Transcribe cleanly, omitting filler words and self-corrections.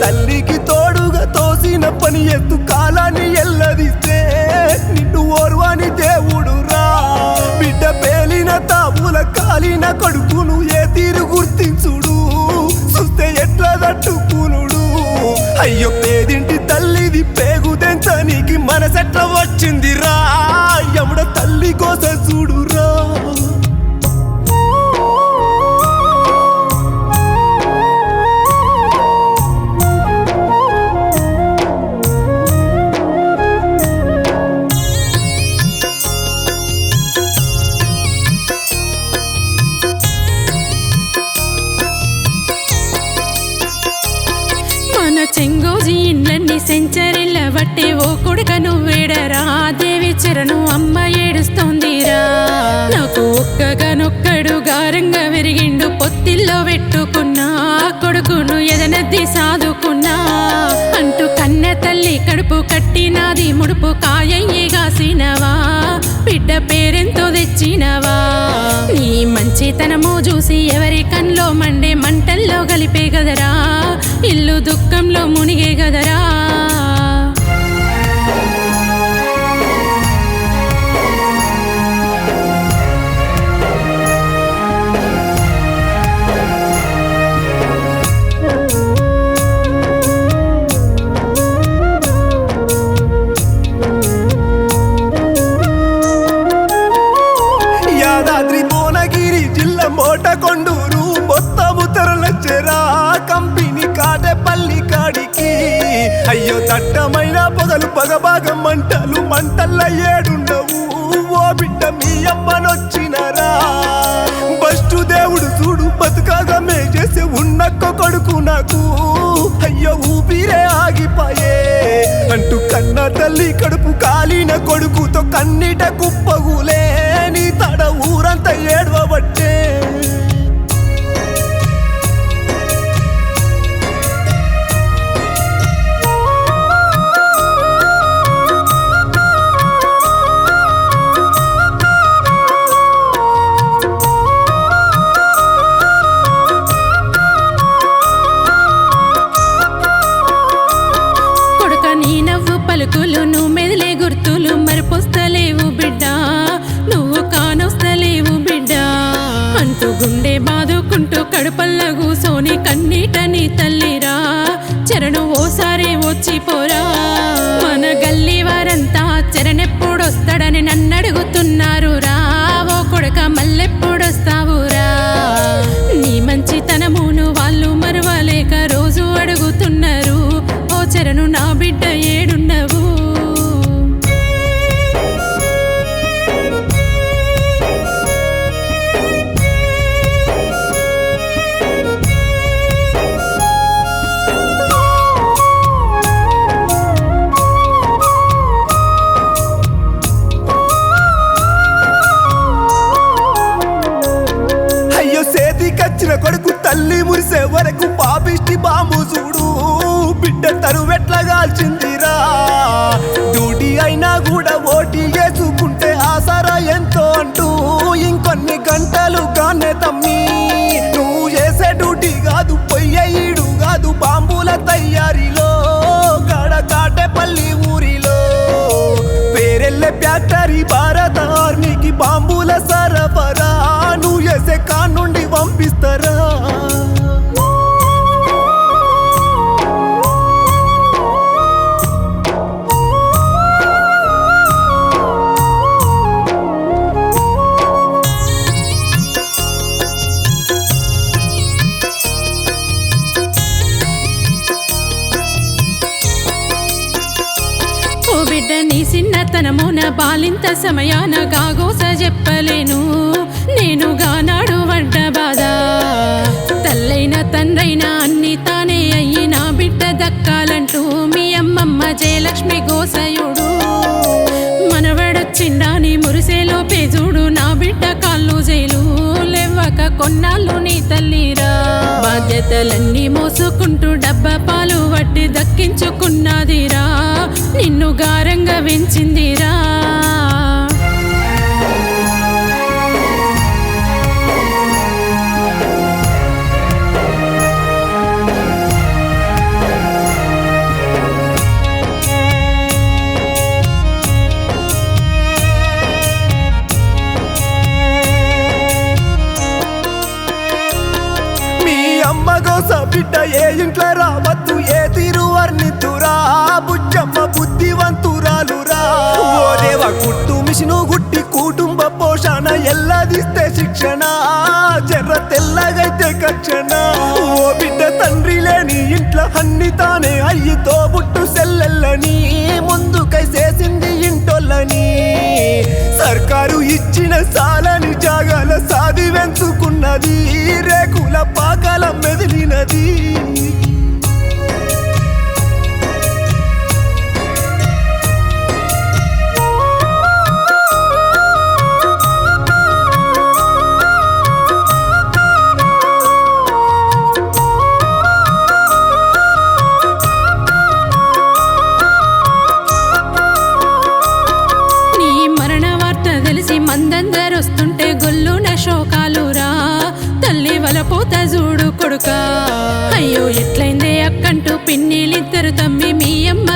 తల్లికి తోడుగా తోసిన పని ఎత్తు కాలాన్ని ఎల్లదిస్తే నిన్ను ఓర్వాని దేవుడు రా బిడ్డ పేలిన తావుల కాలిన కొడుకును ఏ తీరు గుర్తించుడు చూస్తే ఎట్లా తట్టుకునుడు అయ్యో పేదింటి తల్లిది పేగుదెంచనికి మనసెట్ల వచ్చింది రా యముడ తల్లి కోసం చూడురా చెంగోజీ ఇండ్లన్నీ సెంచరీల బట్టే ఓ కొడుక నువ్వేడరా దేవి చెరను అమ్మ ఏడుస్తోందిరా నాకు ఒక్కగానొక్కడు గారంగా విరిగిండు పొత్తిల్లో పెట్టుకున్నా కొడుకును ఎదనెద్ది సాదుకున్నా అంటూ కన్న తల్లి కడుపు కట్టినాది ముడుపు కాయయ్యి కాసినవా బిడ్డ పేరెంతో తెచ్చినవా నీ మంచితనము చూసి ఎవరి కన్లో మండే మంటల్లో కలిపే గదరా ఇల్లు దుఃఖంలో మునిగే గదరా యాదాద్రి భువనగిరి జిల్లా మోటకొండూరు మొత్తము తరలచెరా కంపెనీ కాటేపల్లి కాడికి అయ్యో దట్టమైన పొగలు పగబాగం మంటలు మంటల్ల ఏడుండవు ఓ బిడ్డ మీ అమ్మనొచ్చినరా బస్టు దేవుడు చూడు బతుకాగా మే చేసి ఉన్నక్క కొడుకు నాకు అయ్యో ఊపిరే ఆగిపోయే అంటూ కన్న తల్లి కడుపు కాలిన కొడుకుతో కన్నీట కుప్పగులే నీ తడ ఊరంతా ఏడవబట్టే పలుకులు నువ్వు మెదిలే గుర్తులు మరిపోస్తలేవు బిడ్డ నువ్వు కానొస్తలేవు బిడ్డ అంటూ గుండె బాదుకుంటూ కడుపల్ల కూసోని కన్నీట నీ తల్లిరా చరణు ఓసారి వచ్చిపోరా మన గల్లీ వారంతా చరణెప్పుడొస్తాడని నన్ను అడుగుతున్నారు రా ఓ కొడుక మళ్ళెప్పుడొస్తావురా నీ మంచితనమును వాళ్ళు మరవలేక రోజు అడుగుతున్నారు ఓ చరణు నా బిడ్డ ఏడున్నవు అయ్యో సేతికచ్చిన కొడుకు తల్లి మురిసే వరకు పాపిష్టి బాంబు చూడు బిడ్డ తరువెట్లా కాల్చిందిరా డ్యూటీ అయినా కూడా ఓటీ వేసుకుంటే ఆసరా ఎంతో అంటూ ఇంకొన్ని గంటలు గానే తమ్మి నువ్వు చేసే డ్యూటీ కాదు పొయ్యేడు కాదు బాంబుల తయారీలో గడ కాటేపల్లి ఊరిలో పేరెళ్ళే ఫ్యాక్టరీ భారత ఆర్మీకి బాంబుల సరఫరా నువ్వు చేసే కానుండి పంపిస్తారా బిడ్డ నీ చిన్నతనమున బాలింత సమయాన గాగోస చెప్పలేను నేను గానాడు పడ్డ బాధ తల్లైన తండ్రైన అన్ని తానే అయ్యి నా బిడ్డ దక్కాలంటూ మీ అమ్మమ్మ జయలక్ష్మి గోసయుడు మనవడొచ్చిండా నీ మురిసేలో పేజుడు నా బిడ్డ కాళ్ళు జైలు లేవక కొన్నాళ్ళు నీ తల్లిరా బాధ్యతలన్నీ మోసుకుంటూ డబ్బా పాలు వడ్డీ దక్కించుకున్నదిరా నిన్ను గారంగా పెంచిందిరా మన్నితురా బుజ్జమ్మ బుద్ధివంతురాలురా ఓ దేవ కుట్టు మిషను గుట్టి కుటుంబ పోషణ ఎల్లదిస్తే శిక్షణ జర్ర తెల్లగైతే కక్షణ ఓ బిడ్డ తండ్రి లేని ఇంట్లో అన్ని తానే అయ్యితో బుట్టు సెల్లెల్లని ముందుకై చేసింది ఇంటోళ్ళని సర్కారు ఇచ్చిన సాలని జాగాల సాది వెంచుకున్నది రేకుల పాకాల మెదిలినది మందందరొస్తుంటే గొల్లున శోకాలురా తల్లి వలపోత చూడు కొడుకా అయ్యో ఎట్లయిందే అక్కంటూ పిన్నిలిద్దరు తమ్మి మీ అమ్మ